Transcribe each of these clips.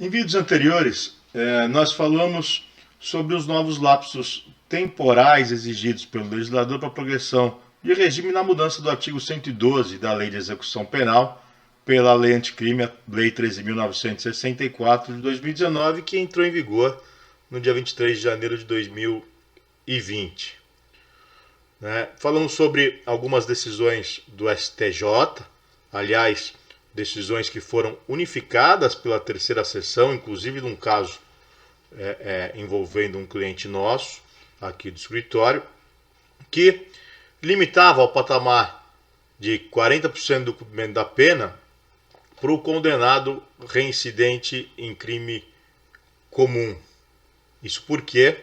Em vídeos anteriores, nós falamos sobre os novos lapsos temporais exigidos pelo legislador para a progressão de regime na mudança do artigo 112 da Lei de Execução Penal pela Lei Anticrime, a Lei 13.964 de 2019, que entrou em vigor no dia 23 de janeiro de 2020. Falamos sobre algumas decisões do STJ, aliás, decisões que foram unificadas pela terceira seção, inclusive num caso envolvendo um cliente nosso aqui do escritório, que limitava ao patamar de 40% do cumprimento da pena para o condenado reincidente em crime comum. Isso porque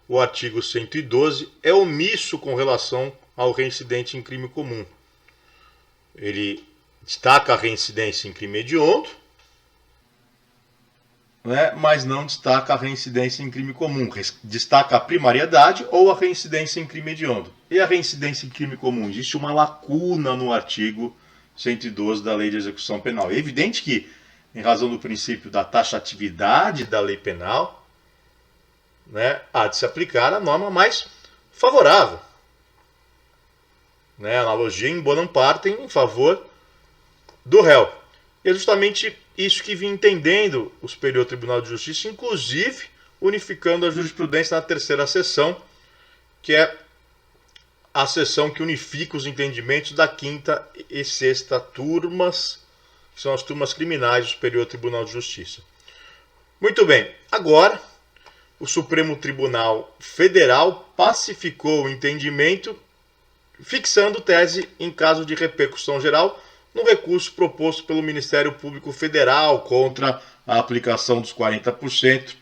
o artigo 112 é omisso com relação ao reincidente em crime comum. Ele destaca a reincidência em crime hediondo, mas não destaca a reincidência em crime comum. Destaca a primariedade ou a reincidência em crime hediondo. E a reincidência em crime comum? Existe uma lacuna no artigo 112 da Lei de Execução Penal. É evidente que, em razão do princípio da taxatividade da lei penal, há de se aplicar a norma mais favorável. A analogia em bonum partem em favor do réu. E é justamente isso que vim entendendo o Superior Tribunal de Justiça, inclusive unificando a jurisprudência na terceira seção, que é a seção que unifica os entendimentos da quinta e sexta turmas, que são as turmas criminais do Superior Tribunal de Justiça. Muito bem, agora o Supremo Tribunal Federal pacificou o entendimento, fixando tese em caso de repercussão geral no recurso proposto pelo Ministério Público Federal contra a aplicação dos 40%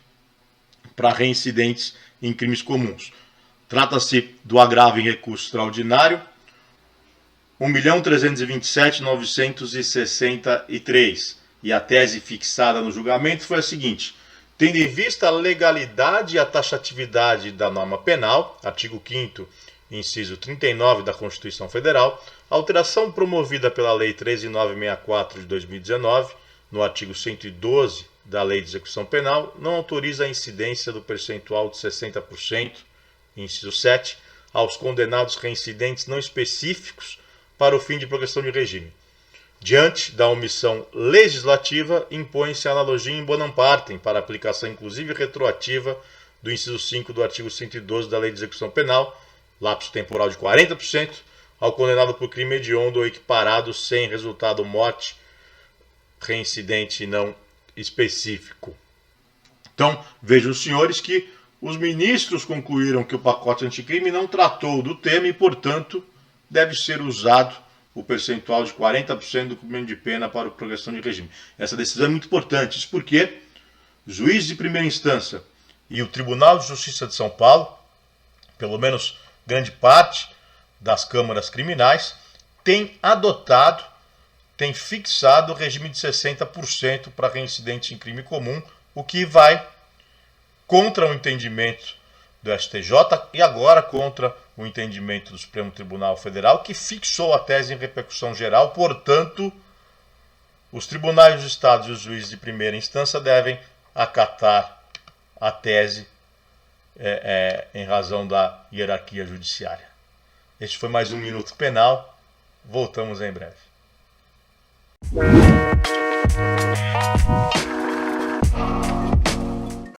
para reincidentes em crimes comuns. Trata-se do agravo em recurso extraordinário 1.327.963. E a tese fixada no julgamento foi a seguinte: tendo em vista a legalidade e a taxatividade da norma penal, artigo 5º, inciso 39 da Constituição Federal, a alteração promovida pela Lei 13.964 de 2019, no artigo 112 da Lei de Execução Penal, não autoriza a incidência do percentual de 60%, inciso 7, aos condenados reincidentes não específicos para o fim de progressão de regime. Diante da omissão legislativa, impõe-se a analogia em bonum partem para aplicação inclusive retroativa do inciso 5 do artigo 112 da Lei de Execução Penal, lapso temporal de 40%, ao condenado por crime hediondo ou equiparado sem resultado morte reincidente não específico. Então, vejam os senhores que os ministros concluíram que o pacote anticrime não tratou do tema e, portanto, deve ser usado o percentual de 40% do cumprimento de pena para a progressão de regime. Essa decisão é muito importante, isso porque o juiz de primeira instância e o Tribunal de Justiça de São Paulo, pelo menos grande parte das câmaras criminais, têm fixado o regime de 60% para reincidentes em crime comum, o que vai contra o entendimento do STJ e agora contra o entendimento do Supremo Tribunal Federal, que fixou a tese em repercussão geral. Portanto, os tribunais dos estados e os juízes de primeira instância devem acatar a tese em razão da hierarquia judiciária. Este foi mais um Minuto Penal. Voltamos em breve.